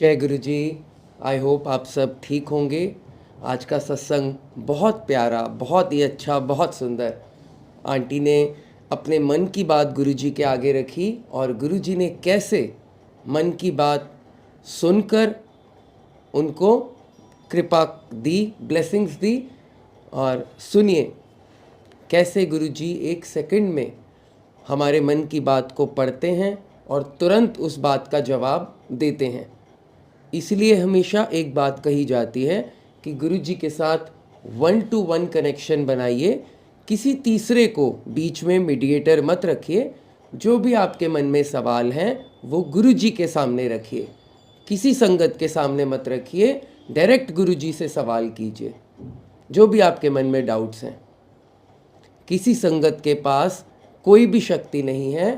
जय गुरु जी। I hope आप सब ठीक होंगे। आज का सत्संग बहुत प्यारा, बहुत ही अच्छा, बहुत सुंदर। आंटी ने अपने मन की बात गुरु जी के आगे रखी और गुरु जी ने कैसे मन की बात सुनकर उनको कृपा दी, ब्लेसिंग्स दी। और सुनिए कैसे गुरु जी एक सेकंड में हमारे मन की बात को पढ़ते हैं और तुरंत उस बात का जवाब देते हैं। इसलिए हमेशा एक बात कही जाती है कि गुरु जी के साथ 1-to-1 कनेक्शन बनाइए, किसी तीसरे को बीच में मीडिएटर मत रखिए। जो भी आपके मन में सवाल हैं वो गुरु जी के सामने रखिए, किसी संगत के सामने मत रखिए। डायरेक्ट गुरु जी से सवाल कीजिए जो भी आपके मन में डाउट्स हैं। किसी संगत के पास कोई भी शक्ति नहीं है,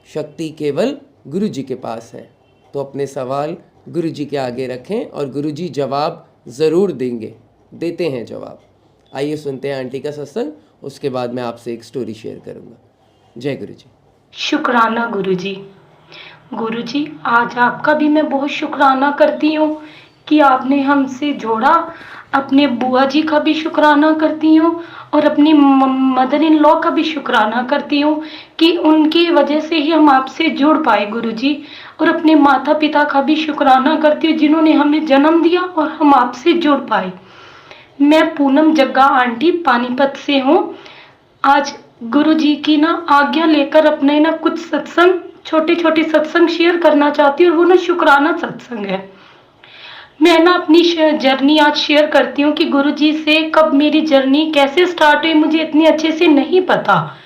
शक्ति केवल गुरु जी के पास है। तो अपने सवाल गुरु जी के आगे रखें और गुरु जी जवाब ज़रूर देंगे, देते हैं जवाब। आइए सुनते हैं आंटी का सत्संग, उसके बाद मैं आपसे एक स्टोरी शेयर करूंगा। जय गुरु जी। शुक्राना गुरु जी। गुरु जी, आज आपका भी मैं बहुत शुक्राना करती हूँ कि आपने हमसे जोड़ा। अपने बुआ जी का भी शुक्राना करती हूँ और अपनी मदर इन लॉ का भी शुक्राना करती हूँ कि उनकी वजह से ही हम आपसे जुड़ पाए गुरु जी। और अपने माता पिता का भी शुक्राना करती हूँ जिन्होंने हमें जन्म दिया और हम आपसे जुड़ पाए। मैं पूनम जग्गा आंटी पानीपत से हूँ। आज गुरु जी की आज्ञा लेकर अपने कुछ सत्संग, छोटे छोटे सत्संग शेयर करना चाहती हूँ और वो शुक्राना सत्संग है। मैं अपनी जर्नी आज शेयर करती हूँ कि गुरु जी से कब मेरी जर्नी कैसे स्टार्ट हुई मुझे इतनी अच्छे से नहीं पता,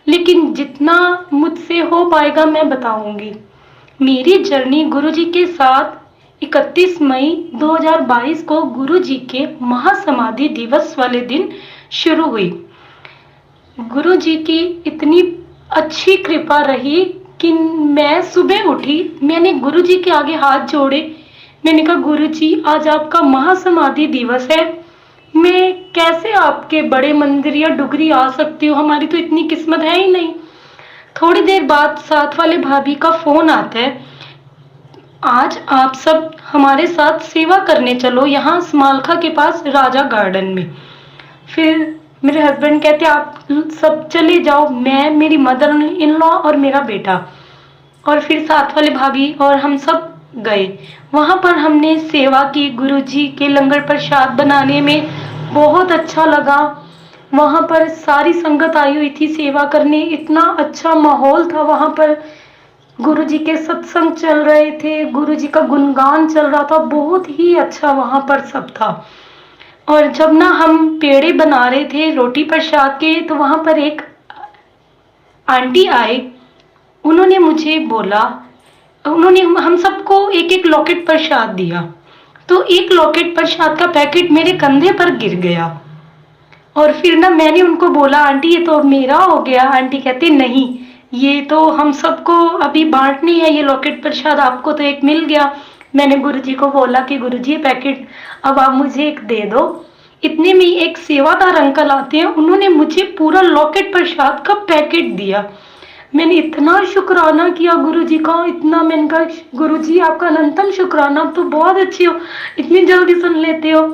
लेकिन जितना मुझसे हो पाएगा मैं बताऊंगी। मेरी जर्नी गुरु जी के साथ 31 मई 2022 को गुरु जी के महासमाधि दिवस वाले दिन शुरू हुई। गुरु जी की इतनी अच्छी कृपा रही कि मैं सुबह उठी, मैंने गुरु जी के आगे हाथ जोड़े। मैंने कहा गुरु जी, आज आपका महासमाधि दिवस है, मैं कैसे आपके बड़े मंदिर या डुगरी आ सकती हूँ, हमारी तो इतनी किस्मत है ही नहीं। थोड़ी देर बाद साथ वाले भाभी का फोन आता है, आज आप सब हमारे साथ सेवा करने चलो यहाँ स्मालखा के पास राजा गार्डन में। फिर मेरे हस्बैंड कहते आप सब चले जाओ, मैं, मेरी मदर इन लॉ और मेरा बेटा। और फिर साथ वाले भाभी और हम सब गए। वहां पर हमने सेवा की, गुरु जी के लंगर प्रसाद बनाने में बहुत अच्छा लगा। वहां पर सारी संगत आई हुई थी सेवा करने, इतना अच्छा माहौल था वहां पर। गुरु जी के सत्संग चल रहे थे, गुरु जी का गुणगान चल रहा था, बहुत ही अच्छा वहां पर सब था। और जब हम पेड़े बना रहे थे रोटी प्रसाद के, तो वहां पर एक आंटी आए, उन्होंने मुझे बोला, उन्होंने हम सबको एक एक लॉकेट प्रसाद दिया। तो एक लॉकेट प्रसाद का पैकेट मेरे कंधे पर गिर गया। और फिर मैंने उनको बोला आंटी ये तो मेरा हो गया। आंटी कहती नहीं, ये तो हम सबको अभी बांटनी है, ये लॉकेट प्रसाद आपको तो एक मिल गया। मैंने गुरुजी को बोला कि गुरुजी ये पैकेट अब आप मुझे एक दे दो। इतने में एक सेवादार अंकल आते हैं, उन्होंने मुझे पूरा लॉकेट प्रसाद का पैकेट दिया। मैंने इतना शुक्राना किया गुरुजी का, इतना, मैंने कहा गुरुजी आपका अनंतम शुक्राना, आप तो बहुत अच्छे हो, इतनी जल्दी सुन लेते हो।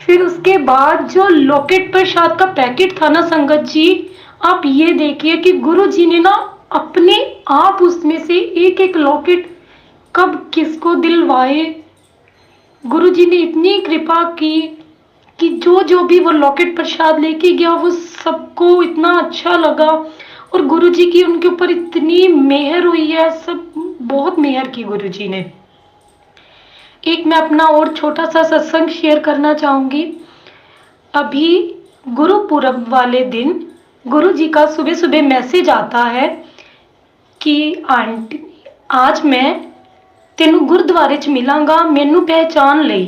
फिर उसके बाद जो लॉकेट प्रसाद का पैकेट था संगत जी, आप ये देखिए कि गुरु जी ने अपने आप उसमें से एक एक लॉकेट कब किसको दिलवाए। गुरु जी ने इतनी कृपा की कि जो जो भी वो लॉकेट प्रसाद लेके गया वो सबको इतना अच्छा लगा। और गुरु जी की उनके ऊपर इतनी मेहर हुई है, सब बहुत मेहर की गुरु जी ने। एक मैं अपना और छोटा सा सत्संग शेयर करना चाहूंगी। अभी गुरु पूरब वाले दिन गुरु जी का सुबह सुबह मैसेज आता है कि आंटी आज मैं तेनू गुरुद्वारे च मिलांगा, मैनू पहचान ले।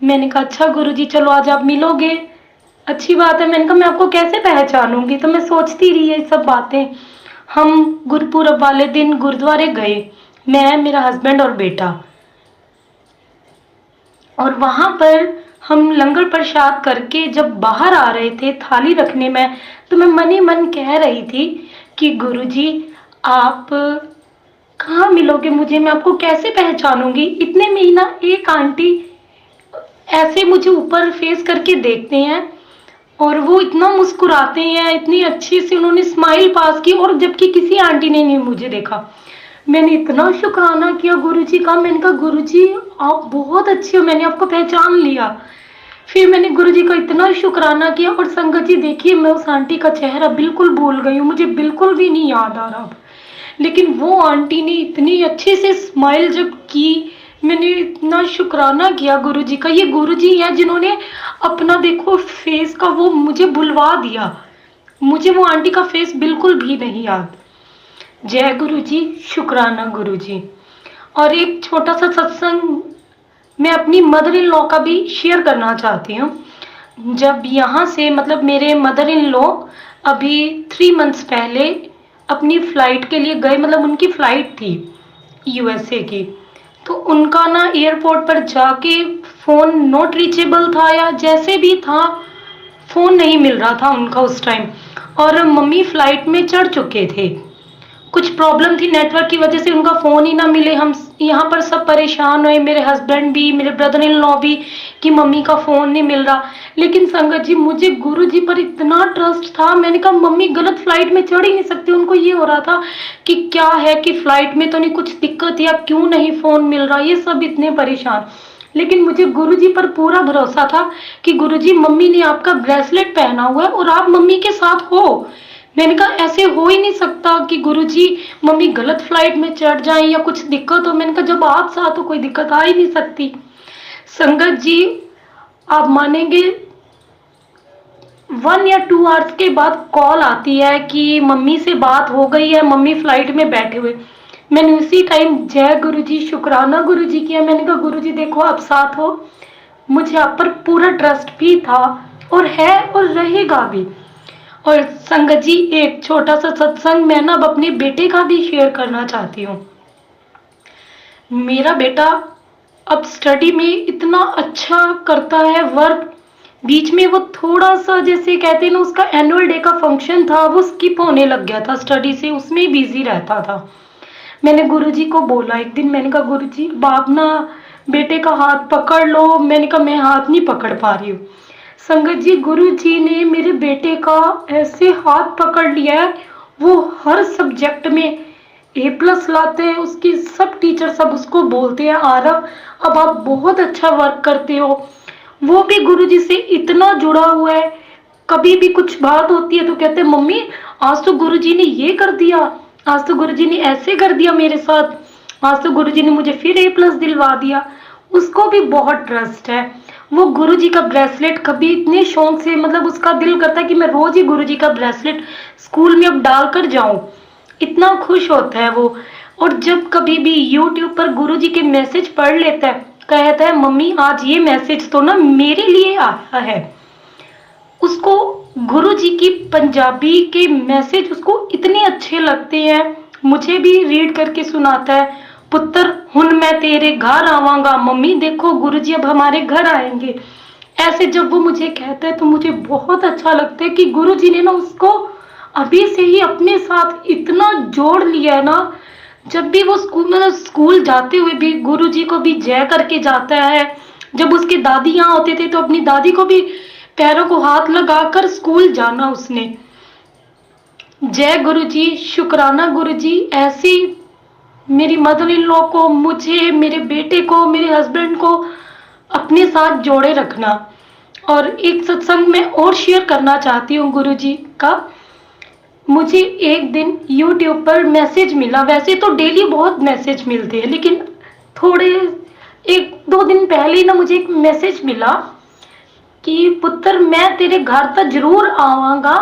मैंने कहा अच्छा गुरु जी, चलो आज आप मिलोगे, अच्छी बात है। मैंने कहा मैं आपको कैसे पहचानूंगी, तो मैं सोचती रही ये सब बातें। हम गुरपुरब वाले दिन गुरुद्वारे गए, मैं, मेरा हस्बैंड और बेटा। और वहां पर हम लंगर प्रसाद करके जब बाहर आ रहे थे थाली रखने में, तो मैं मन ही मन कह रही थी कि गुरुजी आप कहाँ मिलोगे मुझे, मैं आपको कैसे पहचानूंगी? इतने में ही ना एक आंटी ऐसे मुझे ऊपर फेस करके देखते हैं और वो इतना मुस्कुराते हैं, इतनी अच्छी से उन्होंने स्माइल पास की, और जबकि किसी आंटी ने नहीं मुझे देखा। मैंने इतना शुक्राना किया गुरुजी का, मैंने कहा गुरुजी आप बहुत अच्छे हो, मैंने आपको पहचान लिया। फिर मैंने गुरुजी का इतना शुक्राना किया, और संगत जी देखिए मैं उस आंटी का चेहरा बिल्कुल भूल गई हूँ, मुझे बिल्कुल भी नहीं याद आ रहा अब। लेकिन वो आंटी ने इतनी अच्छे से स्माइल जब की, मैंने इतना शुक्राना किया गुरुजी का। ये गुरुजी हैं जिन्होंने अपना देखो फेस का वो मुझे भुलवा दिया, मुझे वो आंटी का फेस बिल्कुल भी नहीं याद। जय गुरुजी, शुक्राना गुरुजी। और एक छोटा सा सत्संग मैं अपनी मदर इन लॉ का भी शेयर करना चाहती हूँ। जब यहाँ से मतलब मेरे मदर इन लॉ अभी 3 मंथ्स पहले अपनी फ्लाइट के लिए गए, मतलब उनकी फ्लाइट थी यूएसए की, तो उनका ना एयरपोर्ट पर जाके फ़ोन नॉट रीचेबल था या जैसे भी था, फ़ोन नहीं मिल रहा था उनका उस टाइम, और मम्मी फ्लाइट में चढ़ चुके थे। कुछ प्रॉब्लम थी नेटवर्क की वजह से, उनका फ़ोन ही ना मिले। हम यहाँ पर सब परेशान हुए, मेरे हस्बैंड भी, मेरे ब्रदर इन लॉ भी, कि मम्मी का फ़ोन नहीं मिल रहा। लेकिन संगत जी मुझे गुरु जी पर इतना ट्रस्ट था, मैंने कहा मम्मी गलत फ्लाइट में चढ़ ही नहीं सकती। उनको ये हो रहा था कि क्या है कि फ्लाइट में तो नहीं कुछ दिक्कत या क्यों नहीं फ़ोन मिल रहा, ये सब इतने परेशान। लेकिन मुझे गुरुजी पर पूरा भरोसा था कि गुरुजी मम्मी ने आपका ब्रेसलेट पहना हुआ है और आप मम्मी के साथ हो। मैंने कहा ऐसे हो ही नहीं सकता कि गुरुजी मम्मी गलत फ्लाइट में चढ़ जाएं या कुछ दिक्कत हो। मैंने कहा जब आप साथ हो कोई दिक्कत आ ही नहीं सकती। संगत जी आप मानेंगे 1 या 2 आवर्स के बाद कॉल आती है कि मम्मी से बात हो गई है, मम्मी फ्लाइट में बैठे हुए। मैंने उसी टाइम जय गुरुजी, शुक्राना गुरुजी किया। मैंने कहा गुरुजी देखो आप साथ हो, मुझे आप पर पूरा ट्रस्ट भी था और है और रहेगा भी। और संगत जी एक छोटा सा सत्संग मैं ना अब अपने बेटे का भी शेयर करना चाहती हूँ। मेरा बेटा अब स्टडी में इतना अच्छा करता है वर्क, बीच में वो थोड़ा सा जैसे कहते हैं ना उसका एनुअल डे का फंक्शन था वो स्किप होने लग गया था, स्टडी से उसमें बिजी रहता था। मैंने गुरुजी को बोला एक दिन, मैंने कहा गुरुजी बाप ना बेटे का हाथ पकड़ लो। मैंने कहा मैं हाथ नहीं पकड़ पा रही हूँ। संगत जी गुरुजी ने मेरे बेटे का ऐसे हाथ पकड़ लिया है, वो हर सब्जेक्ट में A+ लाते हैं, उसकी सब टीचर सब उसको बोलते हैं आरव अब आप बहुत अच्छा वर्क करते हो। वो भी गुरुजी से इतना जुड़ा हुआ है, कभी भी कुछ बात होती है तो कहते हैं मम्मी आज तो गुरुजी ने ये कर दिया, आज तो गुरुजी ने ऐसे कर दिया मेरे साथ, आज तो गुरुजी ने मुझे फिर A+ दिलवा दिया। उसको भी बहुत ट्रस्ट है। वो गुरुजी का ब्रेसलेट कभी इतने शौक से, मतलब उसका दिल करता है कि मैं रोज ही गुरुजी का ब्रेसलेट स्कूल में अब डाल कर जाऊं, इतना खुश होता है वो। और जब कभी भी YouTube पर गुरुजी के मैसेज पढ़ लेता है, कहता है मम्मी आज ये मैसेज तो ना मेरे लिए आया है। उसको गुरुजी की पंजाबी के मैसेज उसको इतने अच्छे लगते हैं, मुझे भी रीड करके सुनाता है। पुत्र हुन मैं तेरे घर आवांगा, मम्मी देखो गुरुजी अब हमारे घर आएंगे। ऐसे जब वो मुझे कहता है तो मुझे बहुत अच्छा लगता है कि गुरुजी ने ना उसको अभी से ही अपने साथ इतना जोड़ लिया है ना। जब भी वो स्कूल जाते हुए भी गुरुजी को भी जय करके जाता है। जब उसके दादी यहाँ होते थे तो अपनी दादी को भी पैरों को हाथ लगाकर स्कूल जाना उसने। जय गुरुजी, शुक्राना गुरुजी। ऐसी मेरी मदर इन लॉ को, मुझे, मेरे बेटे को, मेरे हस्बैंड को अपने साथ जोड़े रखना। और एक सत्संग में और शेयर करना चाहती हूँ गुरुजी का। मुझे एक दिन YouTube पर मैसेज मिला, वैसे तो डेली बहुत मैसेज मिलते हैं लेकिन थोड़े 1-2 दिन पहले ही ना मुझे एक मैसेज मिला कि पुत्र मैं तेरे घर तक जरूर आवांगा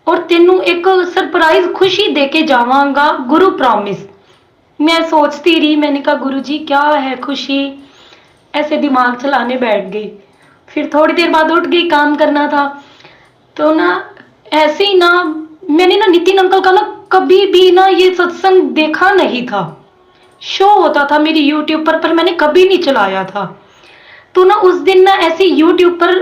और तेनू एक सरप्राइज खुशी देके जावांगा, गुरु प्रॉमिस। मैं सोचती रही, मैंने कहा गुरुजी क्या है खुशी, ऐसे दिमाग चलाने बैठ गई। फिर थोड़ी देर बाद उठ गई, काम करना था तो ना ऐसे ही ना मैंने ना नितिन अंकल का ना कभी भी ना ये सत्संग देखा नहीं था। शो होता था मेरी YouTube पर मैंने कभी नहीं चलाया था। तो ना उस दिन ना ऐसे YouTube पर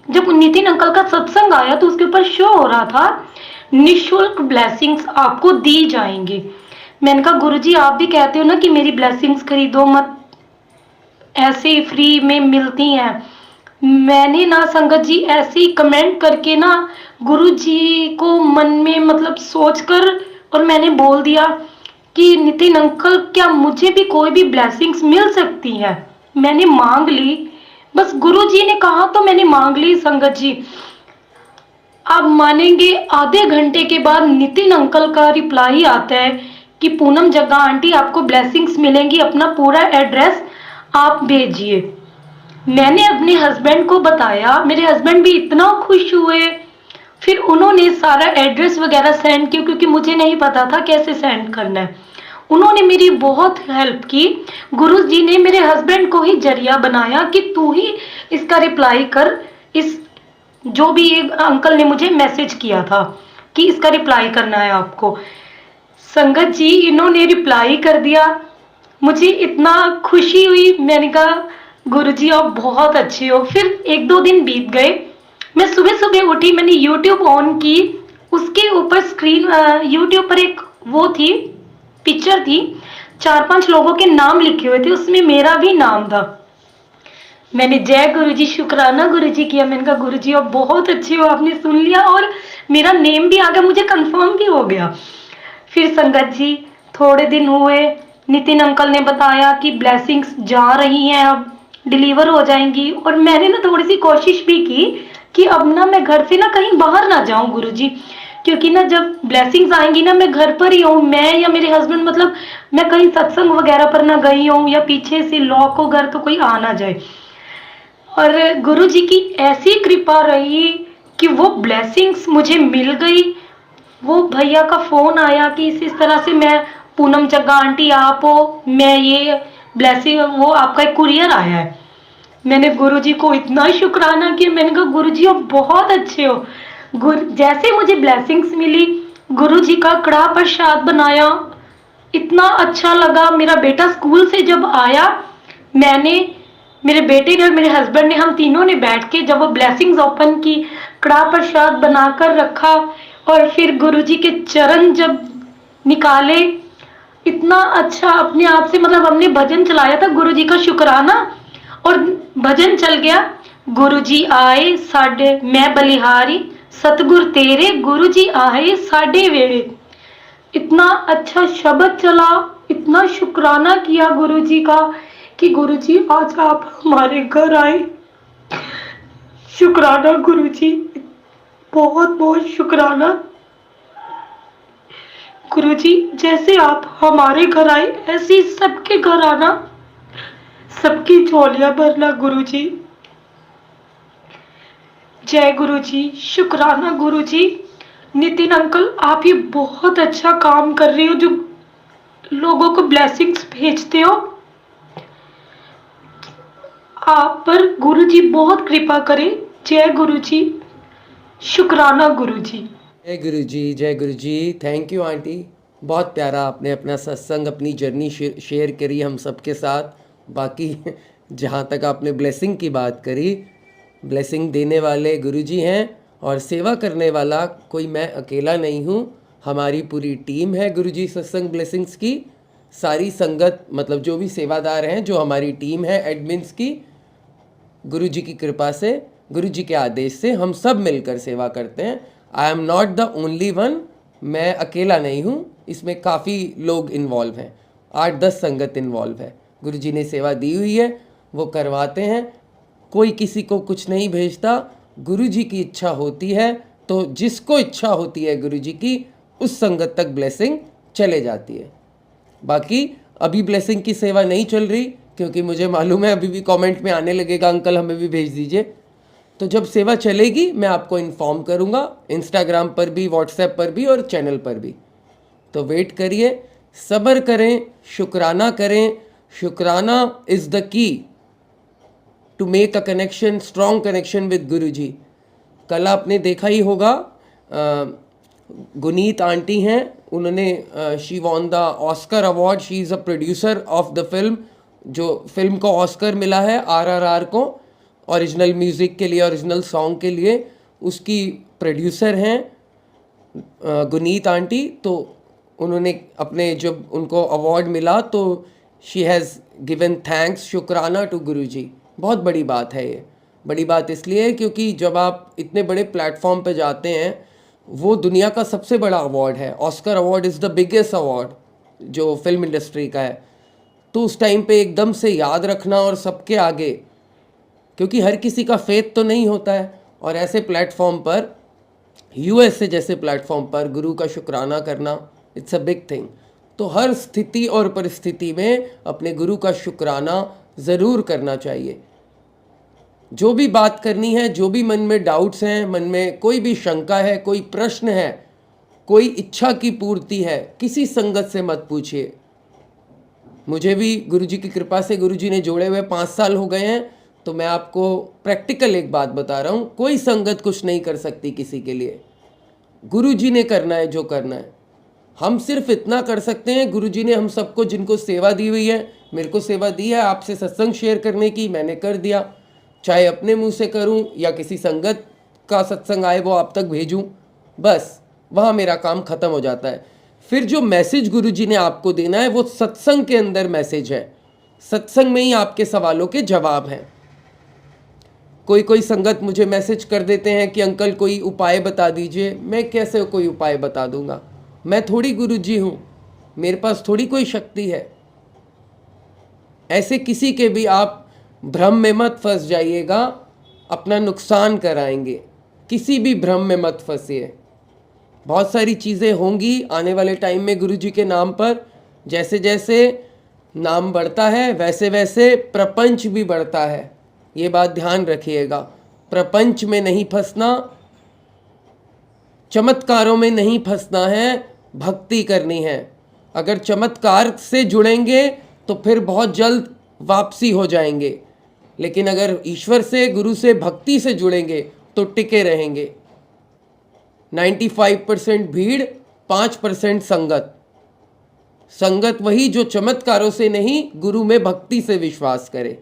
जब नितिन अंकल का सत्संग आया तो उसके ऊपर शो हो रहा था निशुल्क ब्लेसिंग्स आपको दी जाएंगे। मैंने कहा गुरुजी आप भी कहते हो ना कि मेरी ब्लेसिंग्स खरीदो मत, ऐसे ही फ्री में मिलती हैं। मैंने ना संगत जी ऐसे ही कमेंट करके ना गुरु जी को मन में मतलब सोचकर, और मैंने बोल दिया कि नितिन अंकल क्या मुझे भी कोई भी ब्लेसिंग्स मिल सकती है। मैंने मांग ली, बस गुरु जी ने कहा तो मैंने मांग ली संगत जी। आप मानेंगे आधे घंटे के बाद नितिन अंकल का रिप्लाई आता है कि पूनम जग्गा आंटी आपको ब्लेसिंग्स मिलेंगी, अपना पूरा एड्रेस आप भेजिए। मैंने अपने हस्बैंड को बताया, मेरे हस्बैंड भी इतना खुश हुए। फिर उन्होंने सारा एड्रेस वगैरह सेंड किया, क्योंकि मुझे नहीं पता था कैसे सेंड करना है। उन्होंने मेरी बहुत हेल्प की। गुरु जी ने मेरे हस्बैंड को ही जरिया बनाया कि तू ही इसका रिप्लाई कर, इस जो भी एक अंकल ने मुझे मैसेज किया था कि इसका रिप्लाई करना है आपको। संगत जी इन्होंने रिप्लाई कर दिया, मुझे इतना खुशी हुई। मैंने कहा गुरुजी आप बहुत अच्छे हो। फिर एक दो दिन बीत गए, मैं सुबह सुबह उठी, मैंने यूट्यूब ऑन की, उसके ऊपर स्क्रीन यूट्यूब पर एक वो थी, पिक्चर थी, 4-5 लोगों के नाम लिखे हुए थे, उसमें मेरा भी नाम था। मैंने जय गुरुजी शुक्राना गुरुजी किया। मैंने कहा गुरुजी आप बहुत अच्छे हो, आपने सुन लिया और मेरा नेम भी आ गया, मुझे कंफर्म भी हो गया। फिर संगत जी थोड़े दिन हुए, नितिन अंकल ने बताया कि ब्लेसिंग्स जा रही हैं, अब डिलीवर हो जाएंगी। और मैंने ना थोड़ी सी कोशिश भी की कि अब ना मैं घर से ना कहीं बाहर ना जाऊं गुरुजी, क्योंकि ना जब ब्लेसिंग्स आएंगी ना मैं घर पर ही हूँ, मैं या मेरे हस्बैंड, मतलब मैं कहीं सत्संग वगैरह पर ना गई हूँ या पीछे से लॉक हो घर तो कोई आ ना जाए। और गुरु जी की ऐसी कृपा रही कि वो ब्लेसिंग्स मुझे मिल गई। वो भैया का फोन आया कि इस तरह से मैं पूनम जग्गा आंटी आप हो, मैं ये ब्लेसिंग, वो आपका एक कुरियर आया है। मैंने गुरुजी को इतना शुक्राना किया। मैंने कहा गुरुजी आप बहुत अच्छे हो। जैसे मुझे ब्लेसिंग्स मिली, गुरुजी का कड़ा प्रसाद बनाया, इतना अच्छा लगा। मेरा बेटा स्कूल से जब आया, मैंने, मेरे बेटे ने और मेरे हस्बैंड ने, हम तीनों ने बैठ के जब वो ब्लेसिंग्स ओपन की, कड़ा प्रसाद बनाकर रखा और फिर गुरुजी के चरण जब निकाले, इतना अच्छा अपने आप से, मतलब हमने भजन चलाया था गुरुजी का शुक्राना, और भजन चल गया, गुरुजी आए साडे मैं बलिहारी, सतगुर तेरे गुरुजी आए साडे वेड़े। इतना अच्छा शब्द चला, इतना शुक्राना किया गुरुजी का कि गुरुजी आज आप हमारे घर आए। शुक्राना गुरुजी, बहुत बहुत शुक्राना गुरुजी। जैसे आप हमारे घर आए ऐसे ही सबके घर आना, सबकी झोलियां भरना गुरुजी। जय गुरुजी, शुक्राना गुरुजी। नितिन अंकल आप ये बहुत अच्छा काम कर रहे हो, जो लोगों को ब्लेसिंग्स भेजते हो। आप पर गुरुजी बहुत कृपा करें। जय गुरुजी, शुक्राना गुरुजी। जय गुरु जी, जय गुरु जी। थैंक यू आंटी, बहुत प्यारा आपने अपना सत्संग, अपनी जर्नी शेयर करी हम सबके साथ। बाकी जहाँ तक आपने ब्लेसिंग की बात करी, ब्लेसिंग देने वाले गुरु जी हैं और सेवा करने वाला कोई मैं अकेला नहीं हूँ, हमारी पूरी टीम है गुरु जी सत्संग ब्लेसिंग्स की। सारी संगत, मतलब जो भी सेवादार हैं, जो हमारी टीम है एडमिन्स की, गुरु जी की कृपा से, गुरु जी के आदेश से हम सब मिलकर सेवा करते हैं। I am not the only one, मैं अकेला नहीं हूँ, इसमें काफ़ी लोग इन्वॉल्व हैं, 8-10 संगत इन्वॉल्व है। गुरु जी ने सेवा दी हुई है, वो करवाते हैं, कोई किसी को कुछ नहीं भेजता। गुरु जी की इच्छा होती है तो जिसको इच्छा होती है गुरु जी की, उस संगत तक ब्लेसिंग चले जाती है। बाकी अभी ब्लेसिंग की सेवा नहीं चल रही, क्योंकि मुझे मालूम है अभी भी कमेंट में आने लगेगा अंकल हमें भी भेज दीजिए। तो जब सेवा चलेगी मैं आपको इन्फॉर्म करूँगा, इंस्टाग्राम पर भी, व्हाट्सएप पर भी और चैनल पर भी। तो वेट करिए, सब्र करें, शुक्राना करें। शुक्राना is the key to make a connection, strong connection with guru ji. कल आपने देखा ही होगा, गुनीत आंटी हैं, उन्होंने she won the Oscar award, she is a producer of the film, जो फिल्म को ऑस्कर मिला है RRR को, ओरिजिनल म्यूज़िक के लिए, ओरिजिनल सॉन्ग के लिए, उसकी प्रोड्यूसर हैं गुनीत आंटी। तो उन्होंने अपने जब उनको अवार्ड मिला तो शी हैज़ गिवन थैंक्स, शुक्राना टू गुरुजी। बहुत बड़ी बात है ये। बड़ी बात इसलिए है क्योंकि जब आप इतने बड़े प्लेटफॉर्म पे जाते हैं, वो दुनिया का सबसे बड़ा अवार्ड है। Oscar award is the biggest award जो फिल्म इंडस्ट्री का है। तो उस टाइम पे एकदम से याद रखना और सबके आगे, क्योंकि हर किसी का फेथ तो नहीं होता है, और ऐसे प्लेटफॉर्म पर, यूएसए जैसे प्लेटफॉर्म पर गुरु का शुक्राना करना, इट्स अ बिग थिंग। तो हर स्थिति और परिस्थिति में अपने गुरु का शुक्राना ज़रूर करना चाहिए। जो भी बात करनी है, जो भी मन में डाउट्स हैं, मन में कोई भी शंका है, कोई प्रश्न है, कोई इच्छा की पूर्ति है, किसी संगत से मत पूछिए। मुझे भी गुरुजी की कृपा से गुरुजी ने जोड़े हुए 5 साल हो गए हैं, तो मैं आपको प्रैक्टिकल एक बात बता रहा हूँ, कोई संगत कुछ नहीं कर सकती किसी के लिए। गुरुजी ने करना है जो करना है। हम सिर्फ इतना कर सकते हैं, गुरुजी ने हम सबको जिनको सेवा दी हुई है, मेरे को सेवा दी है आपसे सत्संग शेयर करने की, मैंने कर दिया। चाहे अपने मुंह से करूं या किसी संगत का सत्संग आए वो आप तक भेजूं, बस वहाँ मेरा काम ख़त्म हो जाता है। फिर जो मैसेज गुरुजी ने आपको देना है वो सत्संग के अंदर मैसेज है। सत्संग में ही आपके सवालों के जवाब हैं। कोई कोई संगत मुझे मैसेज कर देते हैं कि अंकल कोई उपाय बता दीजिए। मैं कैसे कोई उपाय बता दूंगा? मैं थोड़ी गुरुजी हूँ, मेरे पास थोड़ी कोई शक्ति है। ऐसे किसी के भी आप भ्रम में मत फंस जाइएगा, अपना नुकसान कराएंगे। किसी भी भ्रम में मत फंसिए। बहुत सारी चीज़ें होंगी आने वाले टाइम में गुरुजी के नाम पर। जैसे जैसे नाम बढ़ता है वैसे वैसे प्रपंच भी बढ़ता है। ये बात ध्यान रखिएगा। प्रपंच में नहीं फंसना, चमत्कारों में नहीं फंसना है, भक्ति करनी है। अगर चमत्कार से जुड़ेंगे तो फिर बहुत जल्द वापसी हो जाएंगे, लेकिन अगर ईश्वर से, गुरु से, भक्ति से जुड़ेंगे तो टिके रहेंगे। 95% भीड़, 5% संगत। संगत वही जो चमत्कारों से नहीं, गुरु में भक्ति से विश्वास करे।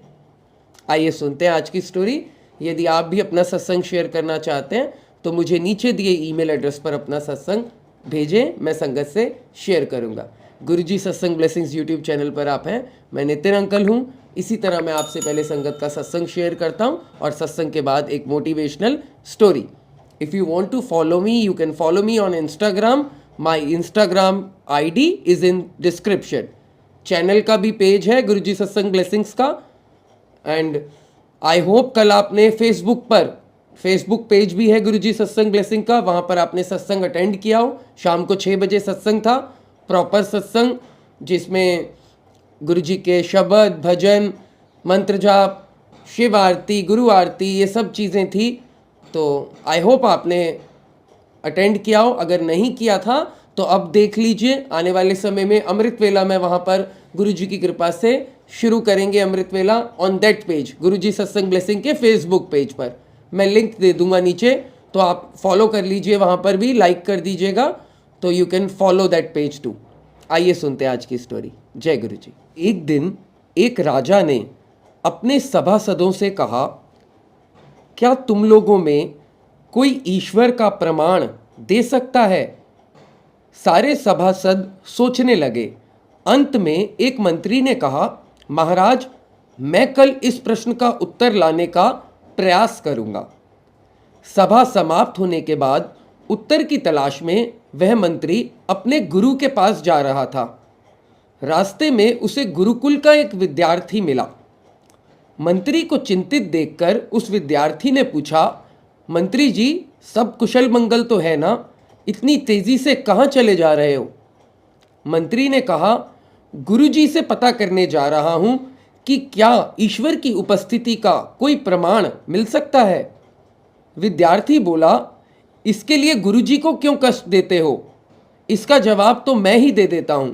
आइए सुनते हैं आज की स्टोरी। यदि आप भी अपना सत्संग शेयर करना चाहते हैं तो मुझे नीचे दिए ईमेल एड्रेस पर अपना सत्संग भेजें, मैं संगत से शेयर करूंगा। गुरुजी सत्संग ब्लेसिंग्स यूट्यूब चैनल पर आप हैं। मैं नितिन अंकल हूं। इसी तरह मैं आपसे पहले संगत का सत्संग शेयर करता हूं और सत्संग के बाद एक motivational story. If you want to follow me, you can follow me on Instagram. My Instagram ID is in description. Channel का भी पेज है गुरुजी सत्संग ब्लेसिंग्स का। एंड आई होप कल आपने फेसबुक पेज भी है गुरुजी सत्संग ब्लेसिंग का, वहाँ पर आपने सत्संग अटेंड किया हो। शाम को 6 बजे सत्संग था, प्रॉपर सत्संग, जिसमें गुरुजी के शब्द, भजन, मंत्र जाप, शिव आरती, गुरु आरती, ये सब चीज़ें थी। तो आई होप आपने अटेंड किया हो। अगर नहीं किया था तो अब देख लीजिए। आने वाले समय में अमृत वेला में वहाँ पर गुरुजी की कृपा से शुरू करेंगे अमृत वेला ऑन दैट पेज, गुरुजी सत्संग ब्लेसिंग के फेसबुक पेज पर। मैं लिंक दे दूंगा नीचे, तो आप फॉलो कर लीजिए, वहाँ पर भी लाइक कर दीजिएगा, तो you can follow that page too. आइए सुनते हैं आज की स्टोरी। जय गुरुजी। एक दिन एक राजा ने अपने सभासदों से कहा, क्या तुम लोगों में कोई ईश्वर का प्रमाण दे सकता है? सारे सभासद सोचने लगे। अंत में एक मंत्री ने कहा, महाराज, मैं कल इस प्रश्न का उत्तर लाने का प्रयास करूंगा। सभा समाप्त होने के बाद उत्तर की तलाश में वह मंत्री अपने गुरु के पास जा रहा था। रास्ते में उसे गुरुकुल का एक विद्यार्थी मिला। मंत्री को चिंतित देखकर उस विद्यार्थी ने पूछा, मंत्री जी, सब कुशल मंगल तो है ना? इतनी तेजी से कहाँ चले जा रहे हो? मंत्री ने कहा, गुरुजी से पता करने जा रहा हूं कि क्या ईश्वर की उपस्थिति का कोई प्रमाण मिल सकता है। विद्यार्थी बोला, इसके लिए गुरुजी को क्यों कष्ट देते हो? इसका जवाब तो मैं ही दे देता हूं।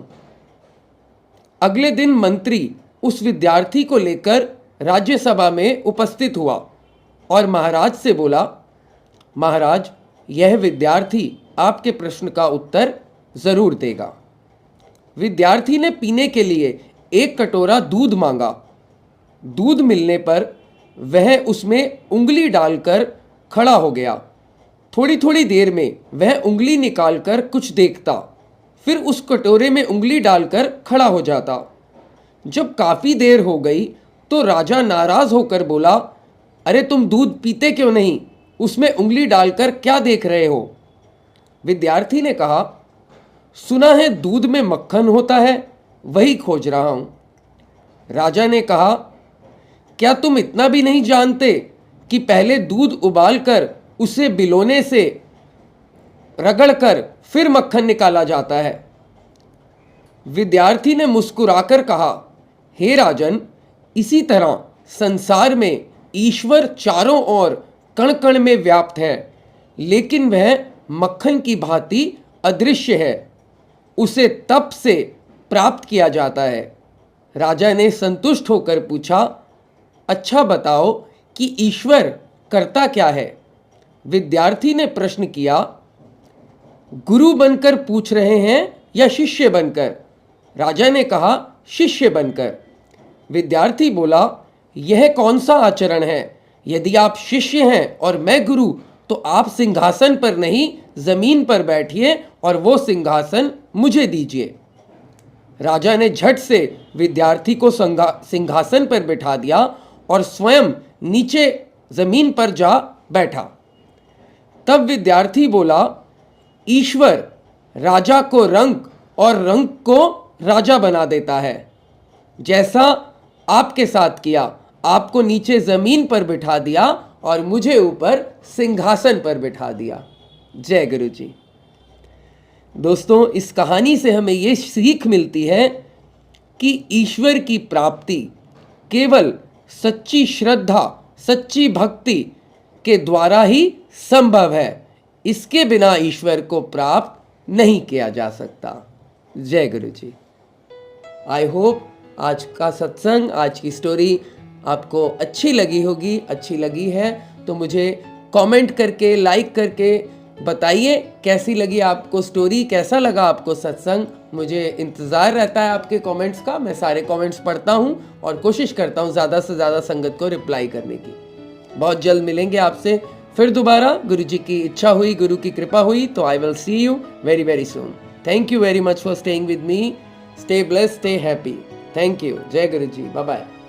अगले दिन मंत्री उस विद्यार्थी को लेकर राज्यसभा में उपस्थित हुआ और महाराज से बोला, महाराज, यह विद्यार्थी आपके प्रश्न का उत्तर जरूर देगा। विद्यार्थी ने पीने के लिए एक कटोरा दूध मांगा। दूध मिलने पर वह उसमें उंगली डालकर खड़ा हो गया। थोड़ी थोड़ी देर में वह उंगली निकालकर कुछ देखता, फिर उस कटोरे में उंगली डालकर खड़ा हो जाता। जब काफ़ी देर हो गई तो राजा नाराज़ होकर बोला, अरे तुम दूध पीते क्यों नहीं? उसमें उंगली डालकर क्या देख रहे हो? विद्यार्थी ने कहा, सुना है दूध में मक्खन होता है, वही खोज रहा हूं। राजा ने कहा, क्या तुम इतना भी नहीं जानते कि पहले दूध उबालकर उसे बिलोने से रगड़कर फिर मक्खन निकाला जाता है? विद्यार्थी ने मुस्कुराकर कहा, हे राजन, इसी तरह संसार में ईश्वर चारों ओर कण कण में व्याप्त है, लेकिन वह मक्खन की भांति अदृश्य है। उसे तप से प्राप्त किया जाता है। राजा ने संतुष्ट होकर पूछा, अच्छा बताओ कि ईश्वर करता क्या है? विद्यार्थी ने प्रश्न किया, गुरु बनकर पूछ रहे हैं या शिष्य बनकर? राजा ने कहा, शिष्य बनकर। विद्यार्थी बोला, यह कौन सा आचरण है? यदि आप शिष्य हैं और मैं गुरु, तो आप सिंहासन पर नहीं जमीन पर बैठिए और वो सिंहासन मुझे दीजिए। राजा ने झट से विद्यार्थी को सिंहासन पर बिठा दिया और स्वयं नीचे जमीन पर जा बैठा। तब विद्यार्थी बोला, ईश्वर राजा को रंक और रंक को राजा बना देता है। जैसा आपके साथ किया, आपको नीचे जमीन पर बिठा दिया और मुझे ऊपर सिंहासन पर बिठा दिया। जय गुरु जी। दोस्तों, इस कहानी से हमें ये सीख मिलती है कि ईश्वर की प्राप्ति केवल सच्ची श्रद्धा, सच्ची भक्ति के द्वारा ही संभव है। इसके बिना ईश्वर को प्राप्त नहीं किया जा सकता। जय गुरु जी। आई होप आज का सत्संग, आज की स्टोरी आपको अच्छी लगी होगी। अच्छी लगी है तो मुझे कमेंट करके, लाइक करके बताइए कैसी लगी आपको स्टोरी, कैसा लगा आपको सत्संग। मुझे इंतज़ार रहता है आपके कमेंट्स का। मैं सारे कमेंट्स पढ़ता हूँ और कोशिश करता हूँ ज़्यादा से ज़्यादा संगत को रिप्लाई करने की। बहुत जल्द मिलेंगे आपसे फिर दोबारा। गुरु जी की इच्छा हुई, गुरु की कृपा हुई तो I will see you very very soon. Thank you very much for staying with me. Stay blessed, stay happy. Thank you. जय गुरु जी। Bye bye.